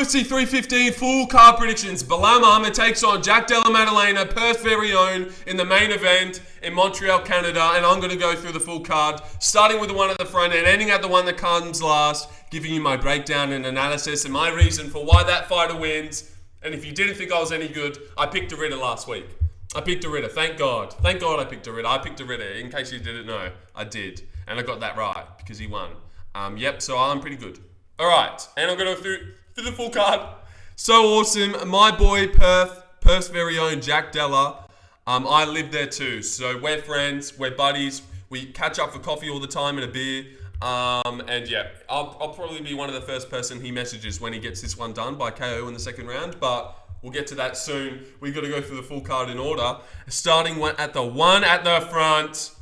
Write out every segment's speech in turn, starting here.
UFC 315 full card predictions. Belal takes on Della Maddalena, Perth's very own, in the main event in Montreal, Canada. And I'm going to go through the full card, starting with the one at the front and ending at the one that comes last, giving you my breakdown and analysis and my reason for why that fighter wins. And if you didn't think I was any good, I picked a Ritter last week. I picked a Ritter, thank God. Thank God I picked a Ritter. I picked a Ritter, in case you didn't know. I did. And I got that right, because he won. So I'm pretty good. Alright, and I'm going to go through the full card. So awesome. My boy Perth's very own Della. I live there too. So we're friends, we're buddies. We catch up for coffee all the time and a beer. And yeah, I'll probably be one of the first person he messages when he gets this one done by KO in the second round. But we'll get to that soon. We've got to go through the full card in order. Starting at the one at the front.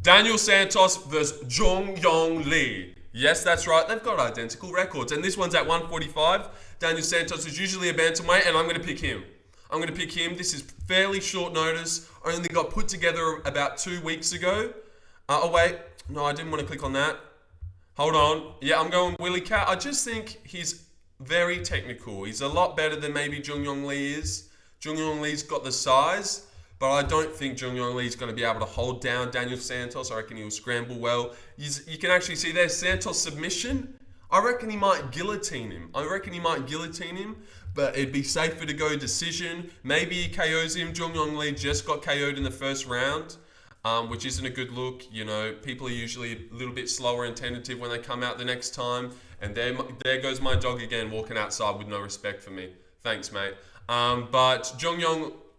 Daniel Santos versus Jeong Lee. Yes, that's right. They've got identical records. And this one's at 145. Daniel Santos is usually a bantamweight, and I'm going to pick him. This is fairly short notice. I only got put together about 2 weeks ago. Oh, wait. No, I didn't want to click on that. Hold on. Yeah, I'm going Willie Cat. I just think he's very technical. He's a lot better than maybe Jeong Lee is. Jeong Lee's got the size. But I don't think Jeong Lee's going to be able to hold down Daniel Santos. I reckon he'll scramble well. You can actually see there, Santos' submission. I reckon he might guillotine him. But it'd be safer to go decision. Maybe he KOs him. Jeong Lee just got KO'd in the first round, which isn't a good look. You know, people are usually a little bit slower and tentative when they come out the next time. And there goes my dog again, walking outside with no respect for me. Thanks, mate. But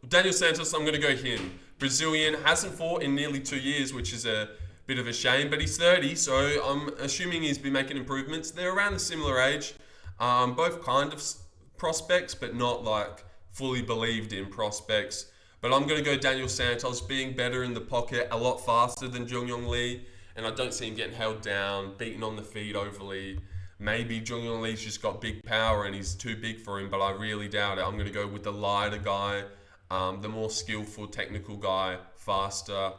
Daniel Santos, I'm going to go him. Brazilian, hasn't fought in nearly 2 years, which is a bit of a shame, but he's 30, so I'm assuming he's been making improvements. They're around a similar age. Both kind of prospects, but not like fully believed in prospects. But I'm going to go Daniel Santos, being better in the pocket, a lot faster than Jeong Lee, and I don't see him getting held down, beaten on the feet overly. Maybe Jeong Lee's just got big power and he's too big for him, but I really doubt it. I'm going to go with the lighter guy. The more skillful, technical guy, faster.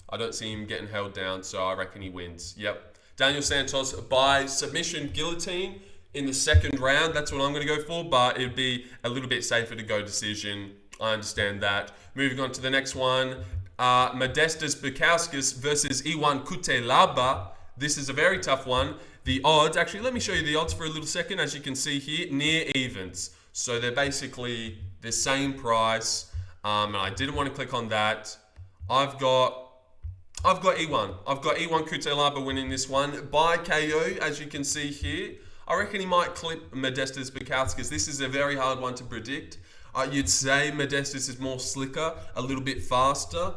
I don't see him getting held down, so I reckon he wins. Yep. Daniel Santos by submission guillotine in the second round. That's what I'm going to go for, but it'd be a little bit safer to go decision. I understand that. Moving on to the next one. Modestas Bukauskas versus Aimann Cutelaba. This is a very tough one. The odds, actually, let me show you the odds for a little second. As you can see here, near evens. So they're basically the same price, and I didn't want to click on that. I've got Aimann. I've got Aimann Cutelaba winning this one by KO, as you can see here. I reckon he might clip Modestas Bukauskas. This is a very hard one to predict. You'd say Modestas is more slicker, a little bit faster,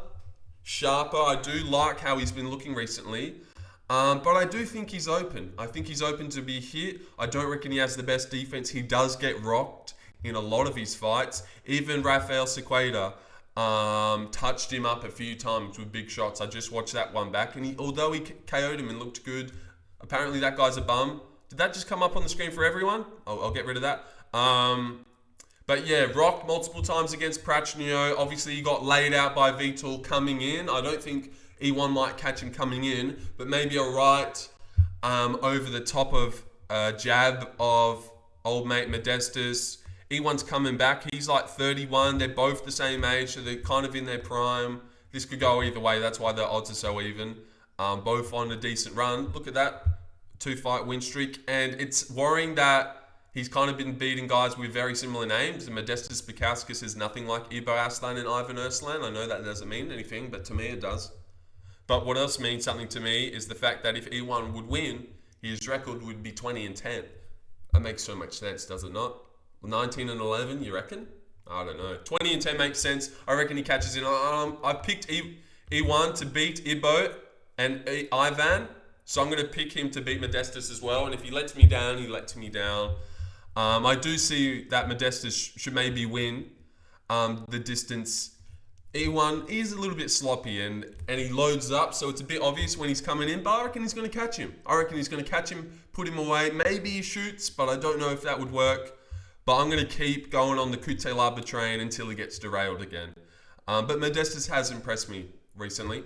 sharper. I do like how he's been looking recently. But I do think he's open. I think he's open to be hit. I don't reckon he has the best defense. He does get rocked in a lot of his fights. Even Rafael Sequeira touched him up a few times with big shots. I just watched that one back, and although he KO'd him and looked good, apparently that guy's a bum. Did that just come up on the screen for everyone? I'll get rid of that. But yeah, rocked multiple times against Prachnio. Obviously, he got laid out by Vitor coming in. I don't think E1 might catch him coming in, but maybe a right over the top of jab of old mate Modestas. E1's coming back. He's like 31. They're both the same age, so they're kind of in their prime. This could go either way. That's why the odds are so even. Both on a decent run. Look at that. 2-fight win streak. And it's worrying that he's kind of been beating guys with very similar names. And Modestas Bukauskas is nothing like Arslan and Ivan Erslan. I know that doesn't mean anything, but to me it does. But what else means something to me is the fact that if E1 would win, his record would be 20-10. That makes so much sense, does it not? 19-11, you reckon? I don't know. 20-10 makes sense. I reckon he catches in. I picked E1 to beat Ibo and Ivan, so I'm going to pick him to beat Modestas as well. And if he lets me down, he lets me down. I do see that Modestas should maybe win the distance. E1 is a little bit sloppy and he loads up, so it's a bit obvious when he's coming in, but I reckon he's going to catch him. Put him away. Maybe he shoots, but I don't know if that would work. But I'm going to keep going on the Cutelaba train until he gets derailed again. But Modestas has impressed me recently.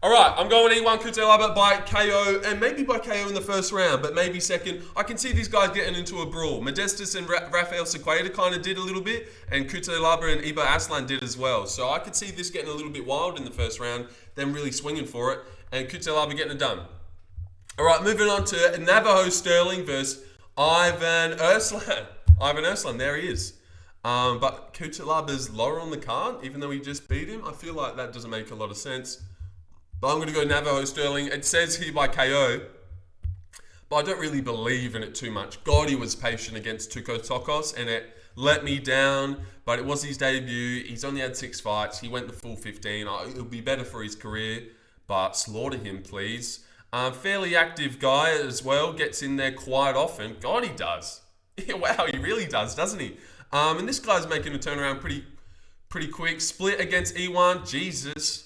All right, I'm going E1 Cutelaba by KO, and maybe by KO in the first round, but maybe second. I can see these guys getting into a brawl. Modestas and Rafael Sequeira kind of did a little bit, and Cutelaba and Erslan did as well. So I could see this getting a little bit wild in the first round, them really swinging for it, and Cutelaba getting it done. All right, moving on to Navajo Stirling versus Aimann Erslan. Aimann Erslan, there he is. But Cutelaba's lower on the card, even though he just beat him. I feel like that doesn't make a lot of sense. But I'm going to go Navajo Stirling. It says here by KO, but I don't really believe in it too much. God, he was patient against Bukauskas, and it let me down. But it was his debut. He's only had 6 fights. He went the full 15. It'll be better for his career, but slaughter him, please. Fairly active guy as well. Gets in there quite often. God, he does. Wow, he really does, doesn't he? And this guy's making a turnaround pretty quick. Split against E1. Jesus.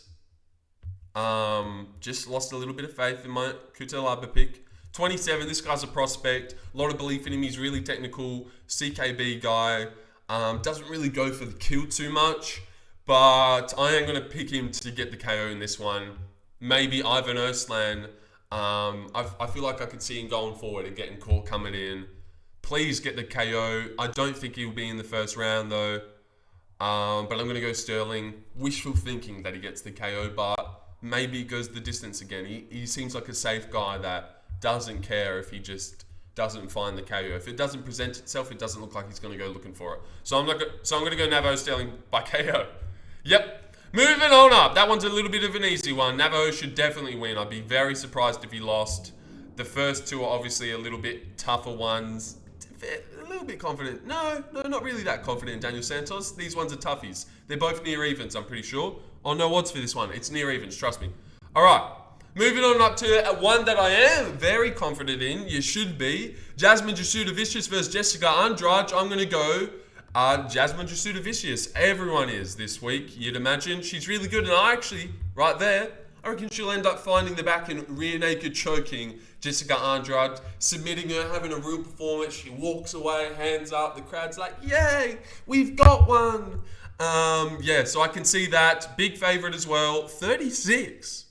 Just lost a little bit of faith in my Cutelaba pick. 27, this guy's a prospect. A lot of belief in him. He's really technical. CKB guy. Doesn't really go for the kill too much. But I am going to pick him to get the KO in this one. Maybe Aimann Erslan. I feel like I could see him going forward and getting caught coming in. Please get the KO. I don't think he'll be in the first round though. But I'm going to go Stirling. Wishful thinking that he gets the KO, but maybe he goes the distance again. He seems like a safe guy that doesn't care if he just doesn't find the KO. If it doesn't present itself, it doesn't look like he's going to go looking for it. So I'm going to go Navajo Stirling by KO. Yep. Moving on up. That one's a little bit of an easy one. Navajo should definitely win. I'd be very surprised if he lost. The first two are obviously a little bit tougher ones. A little bit confident. No, not really that confident in Daniel Santos. These ones are toughies. They're both near evens, I'm pretty sure. Oh, no odds for this one. It's near evens, trust me. All right. Moving on up to one that I am very confident in. You should be. Jasmine Jasudavicius versus Jessica Andrade. I'm going to go Jasmine Jasudavicius. Everyone is this week, you'd imagine. She's really good. And I actually, right there, I reckon she'll end up finding the back and rear naked choking Jessica Andrade, submitting her, having a real performance. She walks away, hands up. The crowd's like, yay, we've got one. Yeah, so I can see that. Big favorite as well. 36.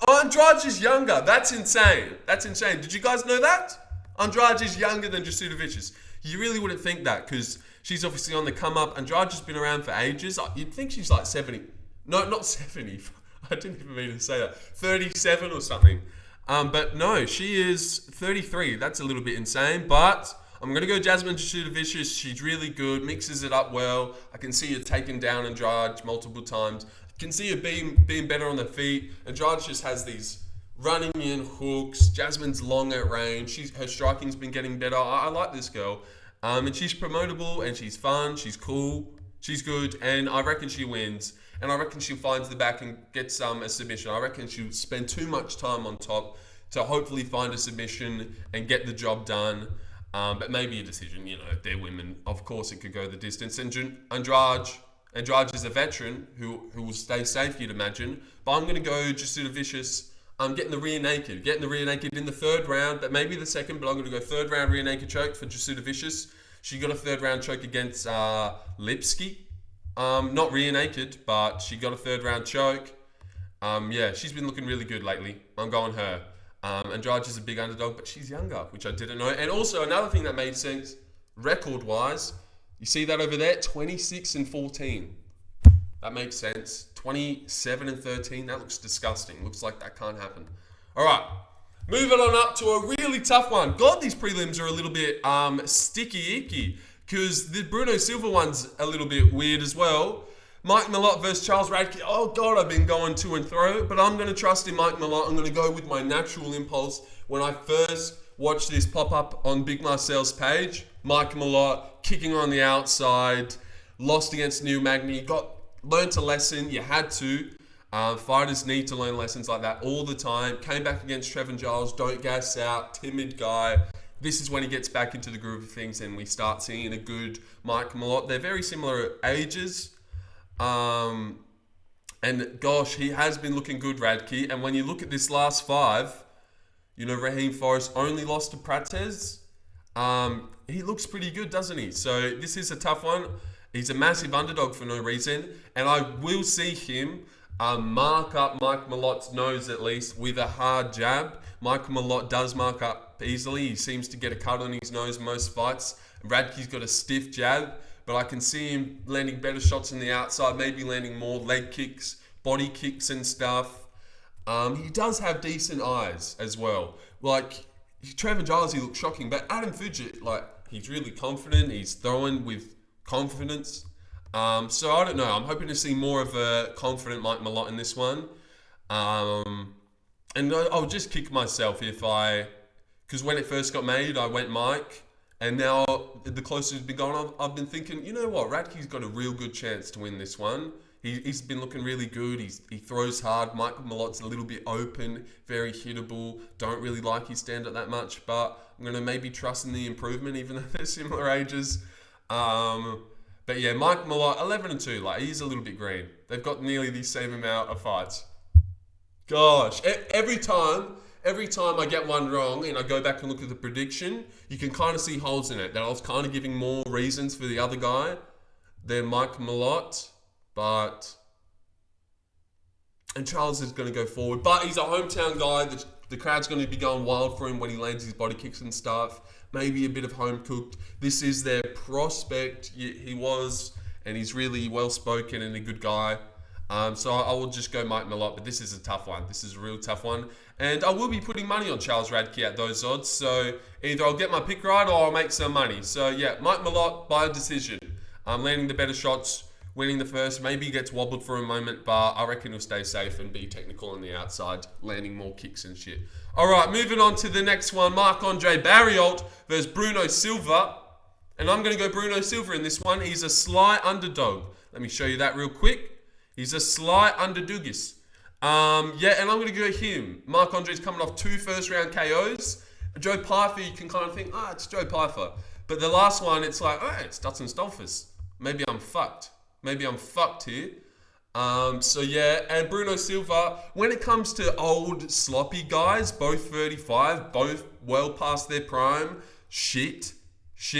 Andrade is younger. That's insane. Did you guys know that? Andrade is younger than Jasudavicius. You really wouldn't think that because she's obviously on the come up. Andrade has been around for ages. You'd think she's like 70. No, not 70. I didn't even mean to say that. 37 or something. But no, she is 33. That's a little bit insane. But I'm going to go Jasmine Jasudavicius. She's really good. Mixes it up well. I can see her taking down Andrade multiple times. I can see her being better on the feet. Andrade just has these running in hooks. Jasmine's long at range. Her striking's been getting better. I like this girl. And she's promotable and she's fun. She's cool. She's good. And I reckon she wins. And I reckon she finds the back and gets a submission. I reckon she'll spend too much time on top to hopefully find a submission and get the job done. But maybe a decision, they're women. Of course, it could go the distance. And Andrade is a veteran who will stay safe, you'd imagine. But I'm going to go Jasudavicius. I'm getting the rear naked. In the third round, but maybe the second. But I'm going to go third round rear naked choke for Jasudavicius. She got a third round choke against Lipsky. Not rear naked, but she got a third round choke. Yeah, she's been looking really good lately. I'm going her. Andrade is a big underdog, but she's younger, which I didn't know. And also another thing that made sense, record-wise, you see that over there, 26-14. That makes sense. 27-13. That looks disgusting. Looks like that can't happen. All right, moving on up to a really tough one. God, these prelims are a little bit sticky-icky because the Bruno Silva one's a little bit weird as well. Malott versus Charles Radkte. Oh, God, I've been going to and fro, but I'm going to trust in Malott. I'm going to go with my natural impulse. When I first watched this pop up on Big Marcel's page, Malott kicking on the outside, lost against New Magny, learnt a lesson. You had to. Fighters need to learn lessons like that all the time. Came back against Trevin Giles, don't gas out, timid guy. This is when he gets back into the groove of things and we start seeing a good Malott. They're very similar ages. And gosh, he has been looking good, Radkte. And when you look at this last five, Raheem Forrest only lost to Prates. He looks pretty good, doesn't he? So this is a tough one. He's a massive underdog for no reason. And I will see him Mark up Mike Malott's nose at least with a hard jab. Mike Malott does mark up easily. He seems to get a cut on his nose most fights. Radke's got a stiff jab, but I can see him landing better shots on the outside, maybe landing more leg kicks, body kicks and stuff. He does have decent eyes as well. Like, Trevor Giles, he looks shocking, but Adam Fidget, like, he's really confident. He's throwing with confidence. So I don't know. I'm hoping to see more of a confident Mike Malott in this one. And I'll just kick myself because when it first got made, I went Mike. And now, the closer it's been going, I've been thinking, you know what, Radke's got a real good chance to win this one. He's been looking really good. He throws hard. Mike Malott's a little bit open, very hittable. Don't really like his stand-up that much, but I'm going to maybe trust in the improvement, even though they're similar ages. But yeah, Mike Malott, 11-2. Like, he's a little bit green. They've got nearly the same amount of fights. Gosh, every time I get one wrong and I go back and look at the prediction, you can kind of see holes in it. That I was kind of giving more reasons for the other guy than Mike Malott. And Charles is going to go forward. But he's a hometown guy. The crowd's going to be going wild for him when he lands his body kicks and stuff. Maybe a bit of home cooked. This is their prospect. He was, and he's really well spoken and a good guy. So I will just go Mike Malott, but this is a tough one. This is a real tough one. And I will be putting money on Charles Radke at those odds. So either I'll get my pick right or I'll make some money. So yeah, Mike Malott by decision. Landing the better shots, winning the first. Maybe he gets wobbled for a moment, but I reckon he'll stay safe and be technical on the outside, landing more kicks and shit. All right, moving on to the next one. Marc-Andre Barriault versus Bruno Silva. And I'm going to go Bruno Silva in this one. He's a slight underdog. Let me show you that real quick. He's a slight underdogis. And I'm going to go him. Marc-Andre's coming off 2 first-round KOs. Joe Pyfer, you can kind of think, it's Joe Pyfer. But the last one, it's like, it's Dutton Stolfus. Maybe I'm fucked. Here. So yeah, and Bruno Silva, when it comes to old sloppy guys, both 35, both well past their prime, shit,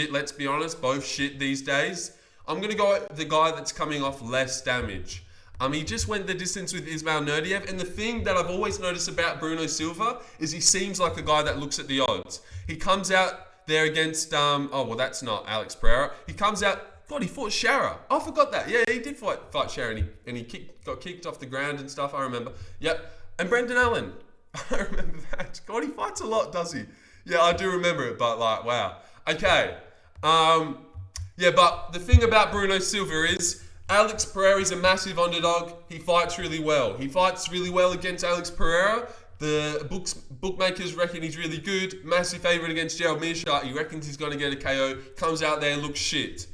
let's be honest, both shit these days. I'm going to go the guy that's coming off less damage. He just went the distance with Ismail Nurdiev, and the thing that I've always noticed about Bruno Silva is he seems like a guy that looks at the odds. He comes out there against, that's not Alex Pereira. He comes out, God, he fought Shara. I forgot that. Yeah, he did fight Shara, and he got kicked off the ground and stuff, I remember. Yep, and Brendan Allen. I remember that. God, he fights a lot, does he? Yeah, I do remember it, but like, wow. Okay. But the thing about Bruno Silva is, Alex Pereira is a massive underdog. He fights really well. He fights really well against Alex Pereira. The bookmakers reckon he's really good. Massive favourite against Gerald Meerschaert. He reckons he's going to get a KO. Comes out there, looks shit.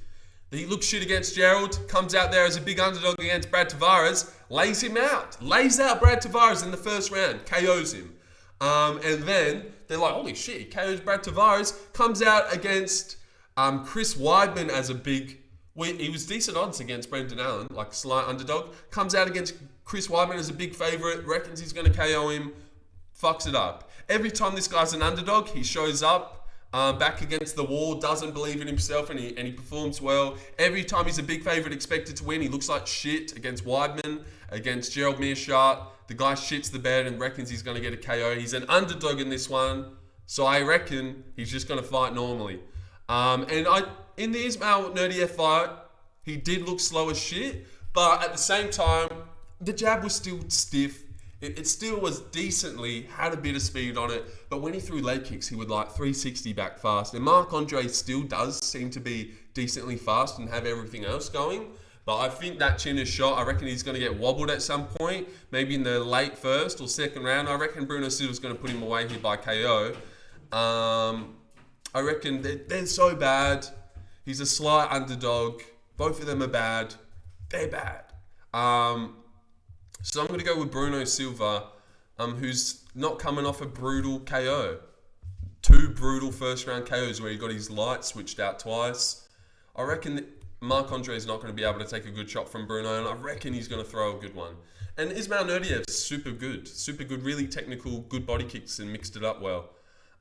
He looks shit against Gerald. Comes out there as a big underdog against Brad Tavares. Lays him out. Lays out Brad Tavares in the first round. KOs him. And then they're like, holy shit, he KOs Brad Tavares. Comes out against Chris Weidman as a big... he was decent odds against Brendan Allen, like slight underdog. Comes out against Chris Weidman as a big favourite. Reckons he's going to KO him. Fucks it up. Every time this guy's an underdog, he shows up back against the wall, doesn't believe in himself, and he performs well. Every time he's a big favourite expected to win, he looks like shit against Weidman, against Gerald Meerschaert. The guy shits the bed and reckons he's going to get a KO. He's an underdog in this one, so I reckon he's just going to fight normally. In the Ismail Nurdiev fight, he did look slow as shit, but at the same time, the jab was still stiff. It still was decently, had a bit of speed on it, but when he threw leg kicks, he would like 360 back fast. And Marc-Andre still does seem to be decently fast and have everything else going. But I think that chin is shot. I reckon he's going to get wobbled at some point, maybe in the late first or second round. I reckon Bruno Silva's going to put him away here by KO. I reckon they're so bad. He's a slight underdog. Both of them are bad. They're bad. So I'm going to go with Bruno Silva, who's not coming off a brutal KO. 2 brutal first-round KOs where he got his light switched out twice. I reckon that Marc-Andre is not going to be able to take a good shot from Bruno, and I reckon he's going to throw a good one. And Ismail Nurdiev's super good, really technical, good body kicks and mixed it up well.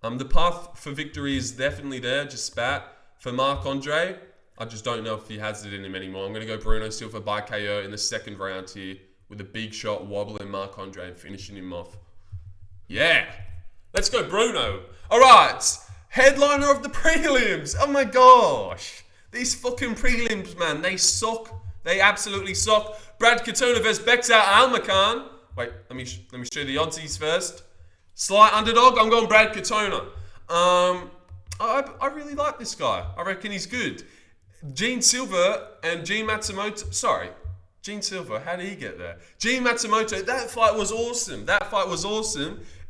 The path for victory is definitely there, just spat. For Marc-Andre, I just don't know if he has it in him anymore. I'm going to go Bruno Silva by KO in the second round here with a big shot wobbling Marc Andre and finishing him off. Yeah. Let's go Bruno. All right. Headliner of the prelims. Oh my gosh. These fucking prelims, man. They suck. They absolutely suck. Brad Katona versus Bekzat Almakhan. Wait, let me show the oddsies first. Slight underdog. I'm going Brad Katona. I really like this guy. I reckon he's good. Gene Silva and Gene Matsumoto. Sorry. Gene Silva, how did he get there? Gene Matsumoto, that fight was awesome.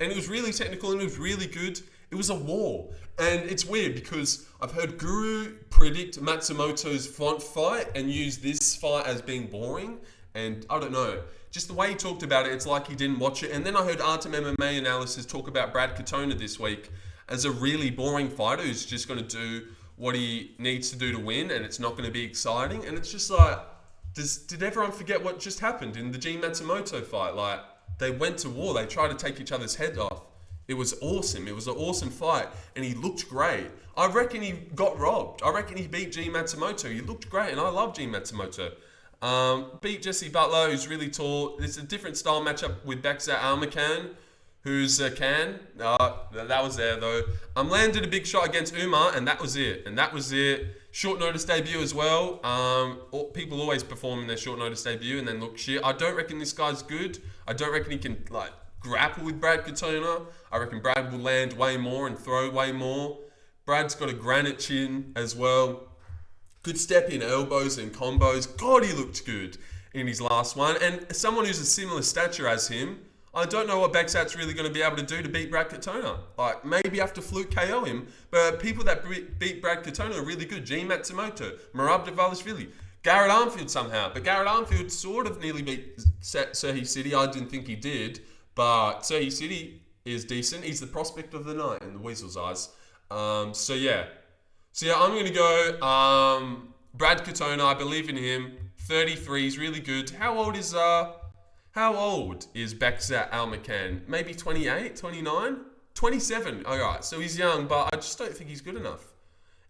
And it was really technical and it was really good. It was a war. And it's weird because I've heard Guru predict Matsumoto's front fight and use this fight as being boring. And I don't know. Just the way he talked about it, it's like he didn't watch it. And then I heard Artem MMA analysis talk about Brad Katona this week as a really boring fighter who's just going to do what he needs to do to win. And it's not going to be exciting. And it's just like, did everyone forget what just happened in the Gene Matsumoto fight? Like, they went to war. They tried to take each other's head off. It was awesome. It was an awesome fight. And he looked great. I reckon he got robbed. I reckon he beat Gene Matsumoto. He looked great. And I love Gene Matsumoto. Beat Jesse Butler, who's really tall. It's a different style matchup with Bekzat Almakhan, who's a can. That was there, though. Landed a big shot against Umar, and that was it. Short notice debut as well. People always perform in their short notice debut and then look shit. I don't reckon this guy's good. I don't reckon he can grapple with Brad Katona. I reckon Brad will land way more and throw way more. Brad's got a granite chin as well. Good step in elbows and combos. God, he looked good in his last one. And someone who's a similar stature as him, I don't know what Bekzat's really going to be able to do to beat Brad Katona. Maybe have to fluke KO him. But people that beat Brad Katona are really good. Gene Matsumoto, Merab Dvalishvili, Garrett Armfield somehow. But Garrett Armfield sort of nearly beat Serhi City. I didn't think he did. But Serhi City is decent. He's the prospect of the night in the Weasel's eyes. So yeah, I'm going to go Brad Katona. I believe in him. 33. He's really good. How old is Bekzat Almakhan? Maybe 28, 29? 27. All right, so he's young, but I just don't think he's good enough.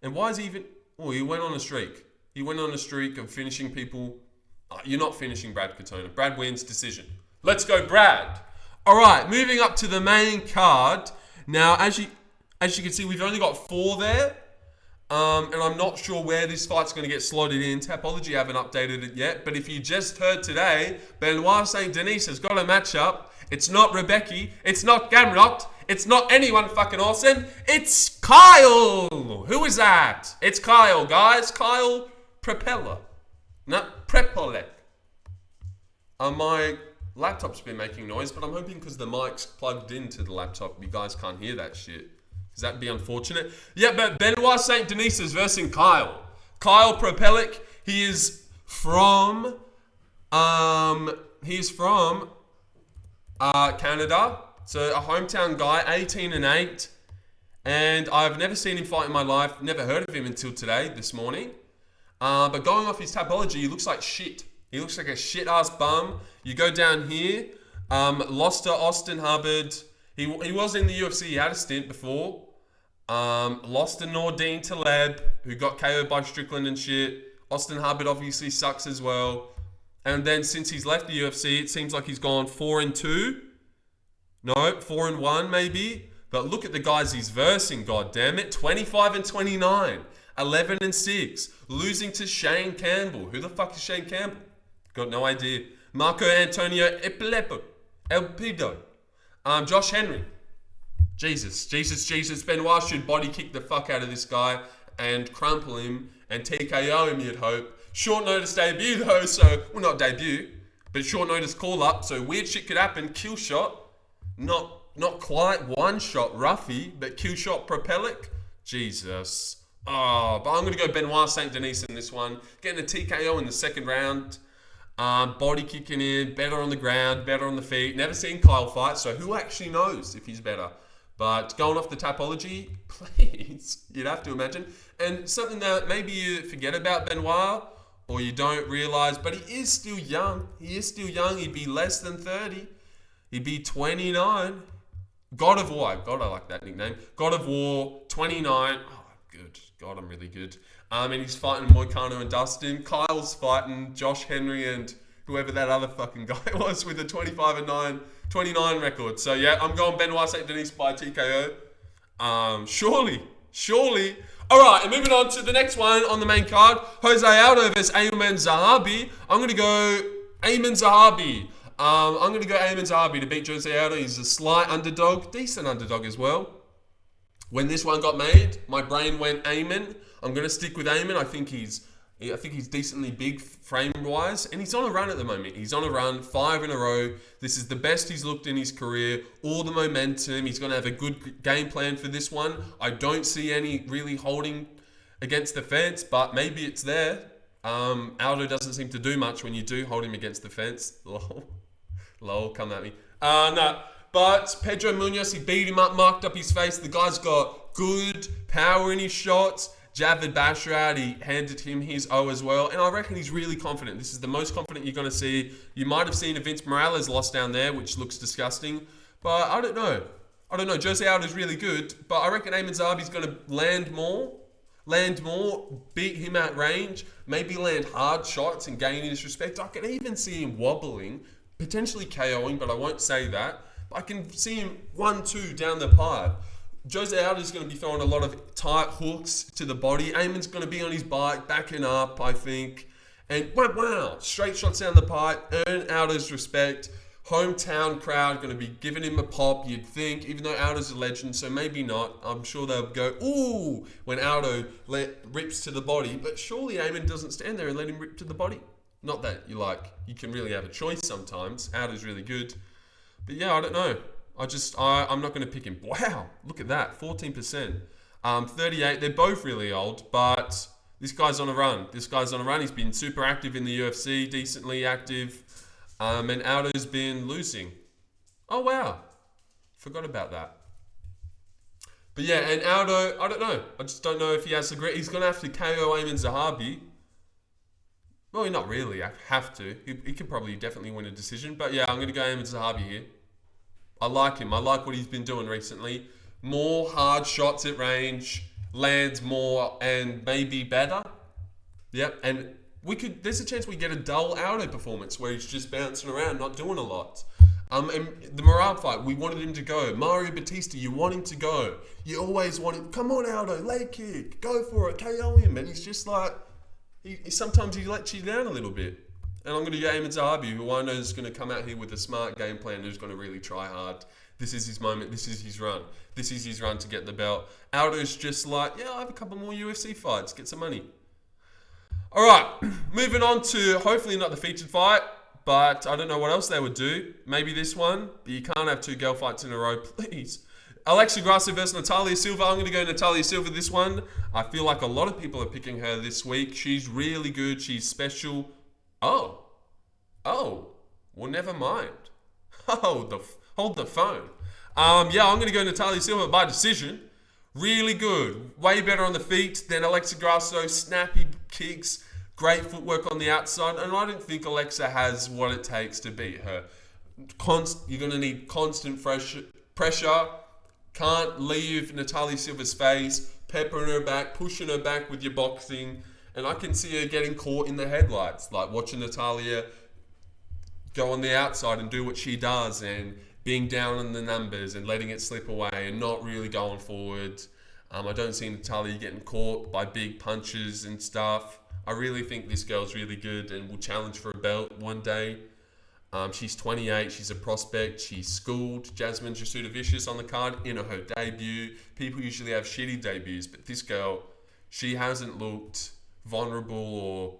And why is he even... Oh, he went on a streak. He went on a streak of finishing people. You're not finishing Brad Katona. Brad wins decision. Let's go, Brad. All right, moving up to the main card. Now, as you can see, we've only got 4 there. And I'm not sure where this fight's going to get slotted in. Tapology haven't updated it yet. But if you just heard today, Benoit St. Denis has got a matchup. It's not Rebecca. It's not Gamrot. It's not anyone fucking awesome. It's Kyle. Who is that? It's Kyle, guys. Kyle Prepolec. No, Prepolec. My laptop's been making noise, but I'm hoping because the mic's plugged into the laptop, you guys can't hear that shit. Because that'd be unfortunate. Yeah, but Benoit St. Denis is versing Kyle. Kyle Prepolec. He is from Canada. So a hometown guy, 18-8. And I've never seen him fight in my life. Never heard of him until today, this morning. But going off his Tapology, he looks like shit. He looks like a shit-ass bum. You go down here. Lost to Austin Hubbard. He was in the UFC. He had a stint before. Lost to Nordine Taleb, who got KO'd by Strickland and shit. Austin Hubbard obviously sucks as well. And then since he's left the UFC, it seems like he's gone 4-2. No, 4-1 maybe. But look at the guys he's versing, goddammit. 25-29. 11-6. Losing to Shane Campbell. Who the fuck is Shane Campbell? Got no idea. Marco Antonio Elpido. Josh Henry. Jesus. Benoit should body kick the fuck out of this guy and crumple him and TKO him, you'd hope. Short notice debut though, well, not debut, but short notice call up, so weird shit could happen. Kill shot. Not quite one shot Ruffy, but kill shot Prepolec. Jesus. Oh, but I'm going to go Benoit St. Denis in this one. Getting a TKO in the second round. Body kicking in, better on the ground, better on the feet. Never seen Kyle fight, so who actually knows if he's better? But going off the Tapology, please, you'd have to imagine. And something that maybe you forget about Benoit, or you don't realise, but he is still young. He'd be less than 30. He'd be 29. God of War. God, I like that nickname. God of War, 29. Oh, good. God, I'm really good. And he's fighting Moicano and Dustin. Kyle's fighting Josh Henry and whoever that other fucking guy was with a 29 record. So yeah, I'm going Benoit St. Denis by TKO. Surely. All right, and moving on to the next one on the main card, Jose Aldo versus Aimann Zahabi. I'm going to go Aimann Zahabi. To beat Jose Aldo. He's a slight underdog, decent underdog as well. When this one got made, my brain went Aimann. I'm going to stick with Aimann. I think he's decently big frame-wise, and he's on a run at the moment. He's on a run, 5 in a row. This is the best he's looked in his career. All the momentum. He's going to have a good game plan for this one. I don't see any really holding against the fence, but maybe it's there. Aldo doesn't seem to do much when you do hold him against the fence. Lol, come at me. No. But Pedro Munoz, he beat him up, marked up his face. The guy's got good power in his shots. Javid Basharat, he handed him his O as well. And I reckon he's really confident. This is the most confident you're going to see. You might have seen a Vince Morales loss down there, which looks disgusting. But I don't know. Jose Aldo's really good. But I reckon Aimann Zahabi's going to land more, beat him at range, maybe land hard shots and gain his respect. I can even see him wobbling, potentially KOing, but I won't say that. I can see him 1-2 down the pipe. Jose Aldo is going to be throwing a lot of tight hooks to the body. Aimann's going to be on his bike, backing up, I think. And wow, straight shots down the pipe, earn Aldo's respect. Hometown crowd going to be giving him a pop, you'd think, even though Aldo's a legend, so maybe not. I'm sure they'll go, ooh, when Aldo rips to the body. But surely Aimann doesn't stand there and let him rip to the body. Not that you can really have a choice sometimes. Aldo's really good. But yeah, I don't know. I'm not going to pick him. Wow, look at that, 14%. 38, they're both really old, but this guy's on a run. He's been super active in the UFC, decently active. And Aldo's been losing. Oh, wow. Forgot about that. But yeah, and Aldo, I don't know. I just don't know if he has the grit. He's going to have to KO Aimann Zahabi. Well, not really. I have to. He could probably definitely win a decision. But yeah, I'm going to go Aimann Zahabi here. I like him. I like what he's been doing recently. More hard shots at range, lands more, and maybe better. Yep, and there's a chance we get a dull Aldo performance where he's just bouncing around, not doing a lot. And the Morale fight, we wanted him to go. Mario Batista, you want him to go. You always want him, come on Aldo, leg kick, go for it, KO him. And he's just like, sometimes he lets you down a little bit. And I'm going to go Aimann Zahabi, who I know is going to come out here with a smart game plan, who's going to really try hard. This is his moment. This is his run. This is his run to get the belt. Aldo's just like, yeah, I'll have a couple more UFC fights, get some money. All right, moving on to hopefully not the featured fight, but I don't know what else they would do. Maybe this one, but you can't have 2 girl fights in a row, please. Alexa Grasso versus Natalia Silva. I'm going to go Natalia Silva this one. I feel like a lot of people are picking her this week. She's really good. She's special. Oh, well, never mind. Hold the phone. Yeah, I'm going to go Natalia Silva by decision. Really good. Way better on the feet than Alexa Grasso. Snappy kicks. Great footwork on the outside. And I don't think Alexa has what it takes to beat her. You're going to need constant pressure. Can't leave Natalia Silva's face. Peppering her back. Pushing her back with your boxing. And I can see her getting caught in the headlights. Like watching Natalia go on the outside and do what she does. And being down on the numbers and letting it slip away and not really going forward. I don't see Natalia getting caught by big punches and stuff. I really think this girl's really good and will challenge for a belt one day. She's 28. She's a prospect. She's schooled. Jasmine Jasudavicius on the card in her debut. People usually have shitty debuts, but this girl, she hasn't looked vulnerable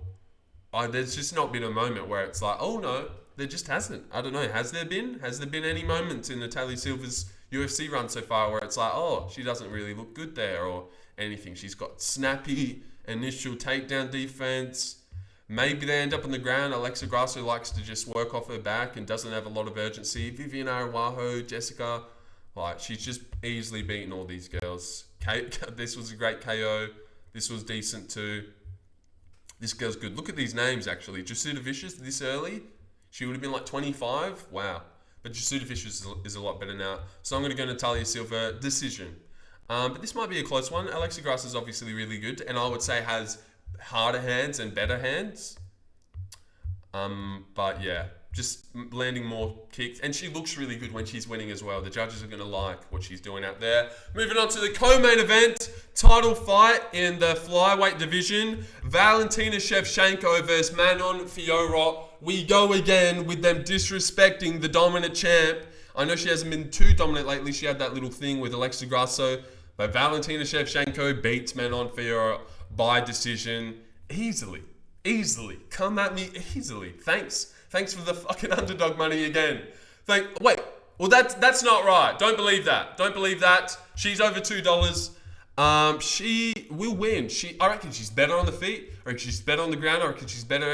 or... there's just not been a moment where it's like, oh no, there just hasn't. I don't know. Has there been? Has there been any moments in Natalia Silva's UFC run so far where it's like, oh, she doesn't really look good there or anything? She's got snappy initial takedown defense. Maybe they end up on the ground. Alexa Grasso likes to just work off her back and doesn't have a lot of urgency. Vivian Araújo, Jessica, she's just easily beaten all these girls. This was a great KO. This was decent too. This girl's good. Look at these names, actually. Jasudavicius, this early, she would have been like 25. Wow. But Jasudavicius is a lot better now. So I'm going to go Natalia Silva, decision. But this might be a close one. Alexa Grasso is obviously really good, and I would say has harder hands and better hands. But yeah, just landing more kicks. And she looks really good when she's winning as well. The judges are going to like what she's doing out there. Moving on to the co-main event, title fight in the flyweight division. Valentina Shevchenko versus Manon Fiorot. We go again with them disrespecting the dominant champ. I know she hasn't been too dominant lately. She had that little thing with Alexa Grasso. But Valentina Shevchenko beats Manon Fiorot by decision easily. Come at me easily. Thanks for the fucking underdog money again. Wait, well that's not right. Don't believe that. She's over $2. She will win. I reckon she's better on the feet. I reckon she's better on the ground. I reckon she's better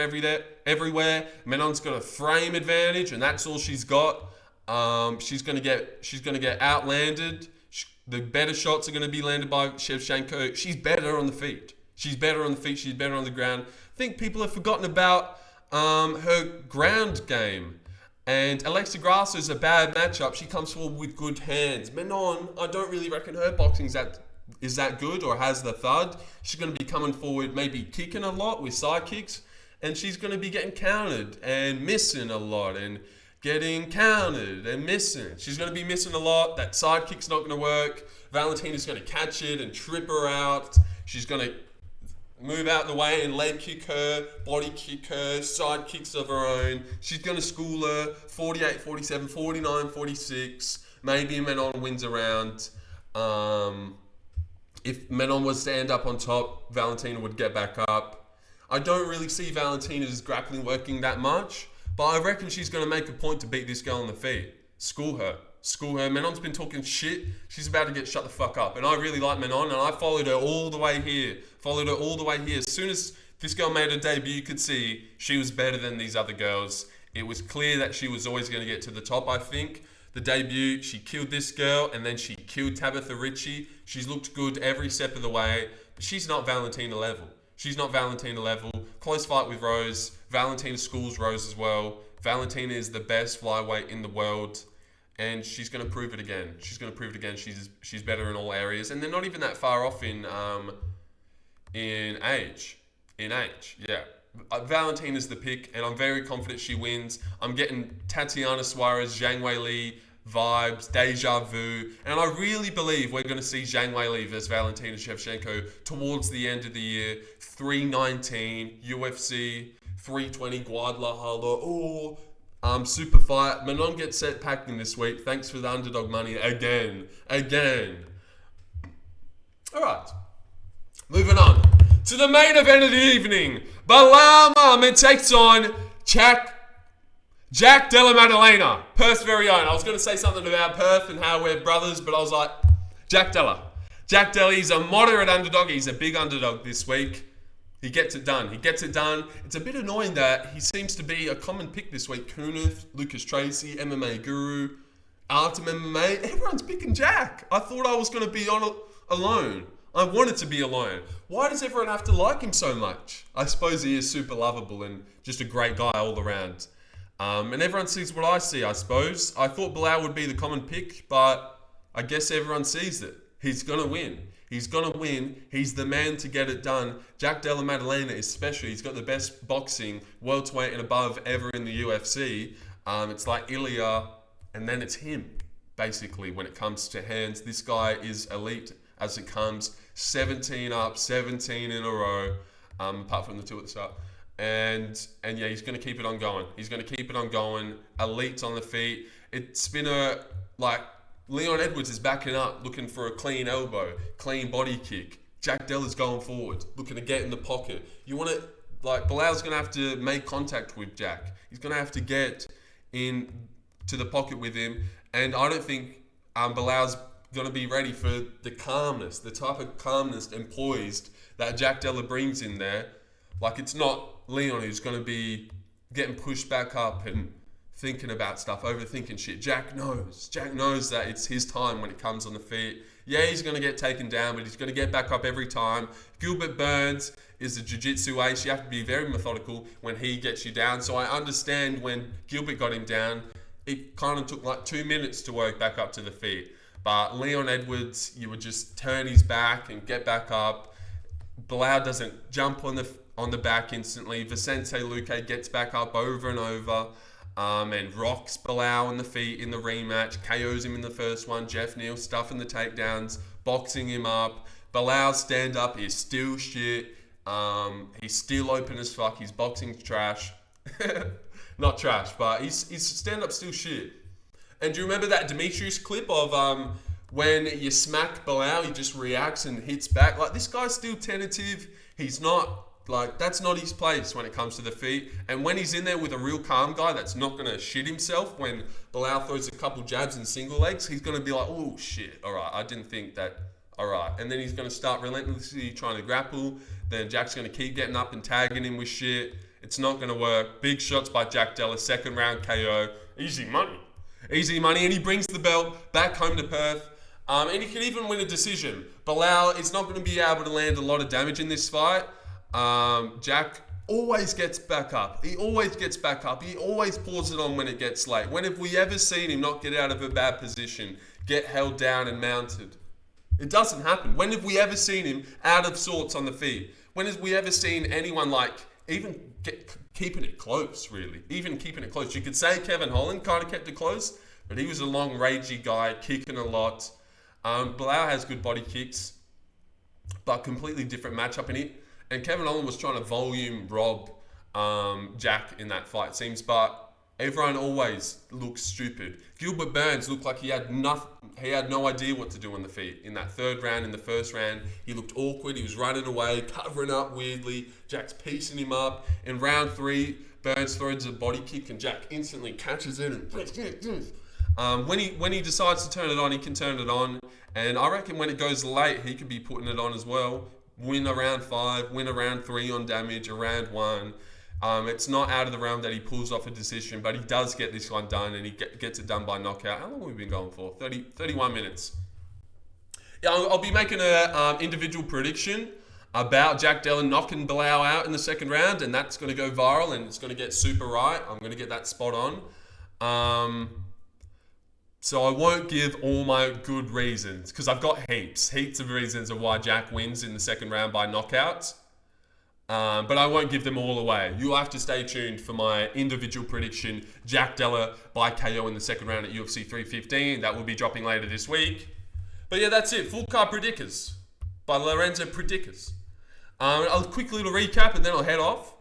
everywhere. Manon's got a frame advantage, and that's all she's got. She's gonna get outlanded. The better shots are gonna be landed by Shevchenko. She's better on the feet. She's better on the ground. I think people have forgotten about her ground game. And Alexa Grasso is a bad matchup. She comes forward with good hands. Manon, I don't really reckon her boxing is that good or has the thud. She's going to be coming forward, maybe kicking a lot with side kicks. And she's going to be getting countered and missing a lot and getting countered and missing. She's going to be missing a lot. That side kick's not going to work. Valentina's going to catch it and trip her out. She's going to move out the way and leg kick her, body kick her, side kicks of her own. She's going to school her 48-47, 49-46. Maybe Manon wins a round. If Manon was to end up on top, Valentina would get back up. I don't really see Valentina's grappling working that much, but I reckon she's going to make a point to beat this girl on the feet. School her. Manon's been talking shit. She's about to get shut the fuck up. And I really like Manon, and I followed her all the way here. As soon as this girl made her debut, you could see she was better than these other girls. It was clear that she was always going to get to the top, I think. The debut, she killed this girl, and then she killed Tabitha Ricci. She's looked good every step of the way, but she's not Valentina level. Close fight with Rose. Valentina schools Rose as well. Valentina is the best flyweight in the world. And she's going to prove it again. She's better in all areas. And they're not even that far off in age. Yeah. Valentina's the pick, and I'm very confident she wins. I'm getting Tatiana Suarez, Zhang Weili vibes, deja vu. And I really believe we're going to see Zhang Weili versus Valentina Shevchenko towards the end of the year. 319, UFC, 320, Guadalajara. Super fight. Manon gets set packing this week. Thanks for the underdog money again. Alright. Moving on to the main event of the evening. Belal takes on Jack Della Maddalena. Perth's very own. I was going to say something about Perth and how we're brothers, but I was like, Jack Della, he's a moderate underdog. He's a big underdog this week. He gets it done. It's a bit annoying that he seems to be a common pick this week. Kunith, Lucas Tracy, MMA Guru, Artem MMA. Everyone's picking Jack. I thought I was going to be alone. I wanted to be alone. Why does everyone have to like him so much? I suppose he is super lovable and just a great guy all around. And everyone sees what I see, I suppose. I thought Belal would be the common pick, but I guess everyone sees it. He's going to win. He's the man to get it done. Jack Della Maddalena is special. He's got the best boxing, welterweight and above ever in the UFC. It's like Ilya, and then it's him, basically, when it comes to hands. This guy is elite as it comes. 17 up, 17 in a row, apart from the two at the start. And yeah, he's going to keep it on going. Elite on the feet. It's been Leon Edwards is backing up, looking for a clean elbow, clean body kick. Jack Della's going forward, looking to get in the pocket. Belal's going to have to make contact with Jack. He's going to have to get in to the pocket with him. And I don't think Belal's going to be ready for the calmness, the type of calmness and poised that Jack Della brings in there. It's not Leon who's going to be getting pushed back up and thinking about stuff, overthinking shit. Jack knows that it's his time when it comes on the feet. Yeah, he's going to get taken down, but he's going to get back up every time. Gilbert Burns is a jiu-jitsu ace. You have to be very methodical when he gets you down. So I understand when Gilbert got him down, it kind of took 2 minutes to work back up to the feet. But Leon Edwards, you would just turn his back and get back up. Belal doesn't jump on on the back instantly. Vicente Luque gets back up over and over. And rocks Belal on the feet in the rematch. KOs him in the first one. Jeff Neal stuffing the takedowns. Boxing him up. Belal's stand-up is still shit. He's still open as fuck. His boxing's trash. Not trash, but his stand-up still shit. And do you remember that Demetrius clip of when you smack Belal, he just reacts and hits back? Like, this guy's still tentative. He's not, like, that's not his place when it comes to the feet. And when he's in there with a real calm guy that's not going to shit himself when Belal throws a couple jabs and single legs, he's going to be like, oh, shit, all right, I didn't think that, all right. And then he's going to start relentlessly trying to grapple. Then Jack's going to keep getting up and tagging him with shit. It's not going to work. Big shots by Jack Della, second round KO. Easy money. Easy money. And he brings the belt back home to Perth. And he can even win a decision. Belal is not going to be able to land a lot of damage in this fight. Jack always gets back up. He always gets back up. He always pours it on when it gets late. When have we ever seen him not get out of a bad position, get held down and mounted? It doesn't happen. When have we ever seen him out of sorts on the feet? When have we ever seen anyone like even keeping it close, really? Even keeping it close. You could say Kevin Holland kind of kept it close, but he was a long, ragey guy, kicking a lot. Belal has good body kicks, but completely different matchup in it. And Kevin Holland was trying to volume rob Jack in that fight, it seems, but everyone always looks stupid. Gilbert Burns looked like he had no idea what to do on the feet. In that third round, in the first round, he looked awkward. He was running away, covering up weirdly. Jack's piecing him up. In round 3, Burns throws a body kick and Jack instantly catches it. And when he decides to turn it on, he can turn it on. And I reckon when it goes late, he could be putting it on as well. Win a round 5, win a round 3 on damage, a round 1. It's not out of the realm that he pulls off a decision, but he does get this one done, and he gets it done by knockout. How long have we been going for? 31 minutes. Yeah, I'll be making an individual prediction about Jack Della knocking Belal out in the second round, and that's going to go viral, and it's going to get super right. I'm going to get that spot on. So I won't give all my good reasons, because I've got heaps of reasons of why Jack wins in the second round by knockout. But I won't give them all away. You'll have to stay tuned for my individual prediction, Jack Della by KO in the second round at UFC 315. That will be dropping later this week. But yeah, that's it. Full card predictors by Lorenzo Predictors. I'll quick little recap and then I'll head off.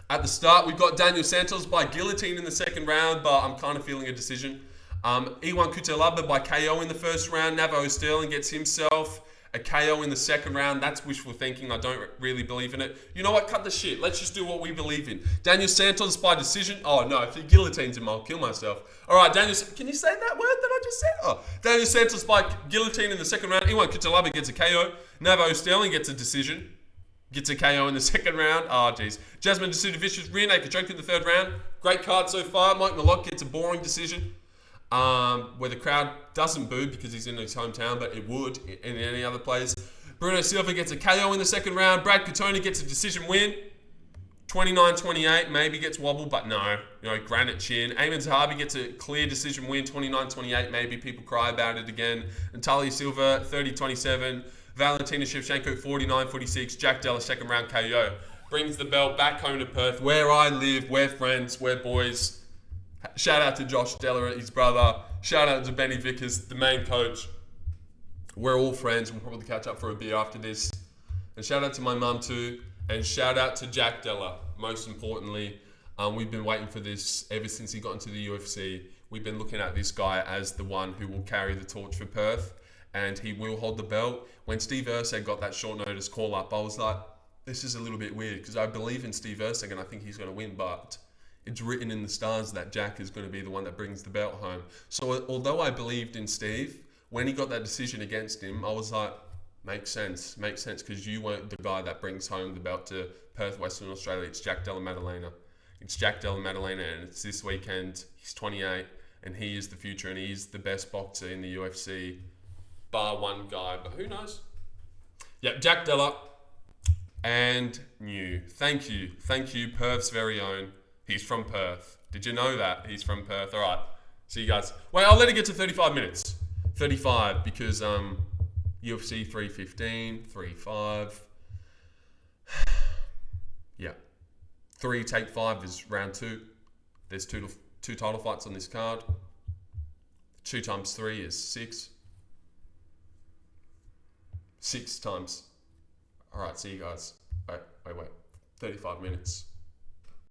At the start, we've got Daniel Santos by guillotine in the second round, but I'm kind of feeling a decision. Yeong Cutelaba by KO in the first round. Navajo Stirling gets himself a KO in the second round. That's wishful thinking. I don't really believe in it. You know what? Cut the shit. Let's just do what we believe in. Daniel Santos by decision. Oh, no. If he guillotines him, I'll kill myself. All right, Daniel. Can you say that word that I just said? Oh, Daniel Santos by guillotine in the second round. Yeong Cutelaba gets a KO. Navajo Stirling gets a decision. Gets a KO in the second round. Oh, jeez. Jasmine Jasudavicius rear naked choke in the third round. Great card so far. Malott gets a boring decision. Where the crowd doesn't boo because he's in his hometown, but it would in any other place. Bruno Silva gets a KO in the second round. Katona gets a decision win. 29-28, maybe gets wobbled, but no. Granite chin. Aimann Zahabi gets a clear decision win. 29-28, maybe people cry about it again. Natalia Silva, 30-27. Valentina Shevchenko, 49-46. Jack Della, second round KO. Brings the belt back home to Perth, where I live. We're friends, we're boys. Shout out to Josh Della, his brother. Shout out to Benny Vickers, the main coach. We're all friends. We'll probably catch up for a beer after this. And shout out to my mum too. And shout out to Jack Della, most importantly. We've been waiting for this ever since he got into the UFC. We've been looking at this guy as the one who will carry the torch for Perth. And he will hold the belt. When Steve Erslan got that short notice call up, I was like, this is a little bit weird. Because I believe in Steve Erslan and I think he's going to win. But it's written in the stars that Jack is going to be the one that brings the belt home. So although I believed in Steve, when he got that decision against him, I was like, makes sense, because you weren't the guy that brings home the belt to Perth, Western Australia. It's Jack Della Maddalena. It's Jack Della Maddalena, and it's this weekend. He's 28, and he is the future, and he's the best boxer in the UFC, bar one guy, but who knows? Yep, Jack Della, and new. Thank you, Perth's very own. He's from Perth. Did you know that? He's from Perth. All right. See you guys. Wait, I'll let it get to 35 minutes. 35 because UFC 315, 35. Yeah. 3 take 5 is round 2. There's two title fights on this card. 2 times 3 is 6. 6 times. All right, see you guys. Wait. 35 minutes.